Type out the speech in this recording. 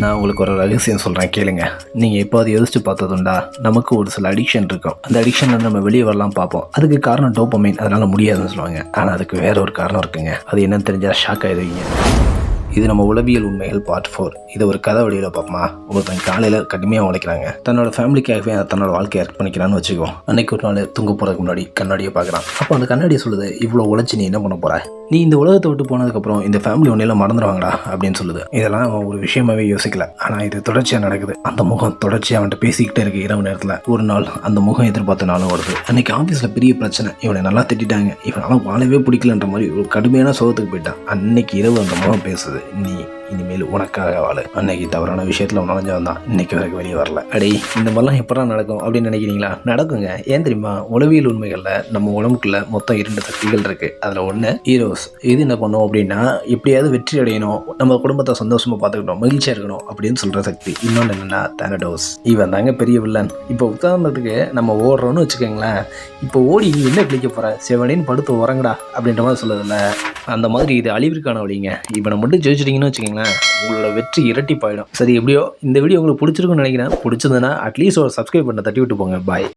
நான் உங்களுக்கு ஒரு ரகசியம் சொல்கிறேன் கேளுங்க. நீங்கள் எப்போது யோசிச்சு பார்த்ததுண்டா, நமக்கு ஒரு சில அடிக்ஷன் இருக்கும். அந்த அடிக்ஷனில் நம்ம வெளியே வரலாம் பார்ப்போம். அதுக்கு காரணம் டோபமைன், அதனால் முடியாதுன்னு சொல்லுவாங்க. ஆனால் அதுக்கு வேற ஒரு காரணம் இருக்குங்க. அது என்னன்னு தெரிஞ்சால் ஷாக் ஆகிடுவீங்க. இது நம்ம உளவியல் உண்மைகள் பார்ட் 4. இதை ஒரு கதை வழியில் பார்ப்போமா. ஒருத்தன் காலையில் கடுமையாக உழைக்கிறாங்க. தன்னோட ஃபேமிலிக்காகவே தன்னோட வாழ்க்கையை அர்ப்பணிக்கிறான்னு பண்ணிக்கிறான்னு வச்சுக்கோ. அன்னைக்கு ஒரு நாள் தூங்க போகிறதுக்கு முன்னாடி கண்ணாடியை பார்க்குறான். அப்போ அந்த கண்ணாடியை சொல்லுது, இவ்வளோ உழைச்சி நீ என்ன பண்ண போகிற? நீ இந்த உலகத்தை விட்டு போனதுக்கப்புறம் இந்த ஃபேமிலி ஒன்றையெல்லாம் மறந்துடுவாங்கடா அப்படின்னு சொல்லுது. இதெல்லாம் அவன் ஒரு விஷயமாவே யோசிக்கல. ஆனால் இது தொடர்ச்சியாக நடக்குது. அந்த முகம் தொடர்ச்சியாக அவன்கிட்ட பேசிக்கிட்டே இருக்கு. இரவு நேரத்தில் ஒரு நாள் அந்த முகம் எதிர்பார்த்த நாளும் வருது. அன்னைக்கு ஆஃபீஸில் பெரிய பிரச்சனை. இவனை நல்லா திட்டாங்க. இவனால வாழவே பிடிக்கலன்ற மாதிரி ஒரு கடுமையான சோகத்துக்கு போயிட்டான். அன்னைக்கு இரவு அந்த முகம் பேசுது, நீ இனிமேல் உனக்காக வாழ. அன்னைக்கு தவறான விஷயத்தில் நுழைஞ்சு வந்தான். இன்னைக்கு வரைக்கும் வெளியே வரல. அடே, இந்த மாதிரிலாம் எப்படா நடக்கும் அப்படின்னு நினைக்கிறீங்களா? நடக்குங்க. ஏன் தெரியுமா? உளவியல் உண்மைகளில் நம்ம உடம்புக்குள்ள மொத்தம் 2 சக்திகள் இருக்கு. அதில் ஒன்று ஈரோஸ். இது என்ன பண்ணும் அப்படின்னா, எப்படியாவது வெற்றி அடையணும், நம்ம குடும்பத்தை சந்தோஷமா பார்த்துக்கணும், மகிழ்ச்சியாக இருக்கணும் அப்படின்னு சொல்ற சக்தி. இன்னொன்று என்னன்னா தானடோஸ். இவன் தாங்க பெரிய வில்லன். இப்போ உதாரணத்துக்கு நம்ம ஓடுறோன்னு வச்சுக்கோங்களேன். இப்போ ஓடி நீ என்ன கிளிக்க போற, செவனின்னு படுத்து உறங்கடா அப்படின்ற மாதிரி சொல்லுதில்ல, அந்த மாதிரி இது அழிவிற்கான வழிங்க. இவனை மட்டும் ஜெயிச்சிட்டிங்கன்னு வச்சுக்கோங்களேன், உங்களோட வெற்றி இரட்டிப்பாயிடும். சரி, எப்படியோ இந்த வீடியோ உங்களுக்கு பிடிச்சிருக்குன்னு நினைக்கிறேன். பிடிச்சதுன்னா அட்லீஸ்ட் ஒரு சப்ஸ்கிரைப் பண்ண தட்டி விட்டு போங்க. பாய்.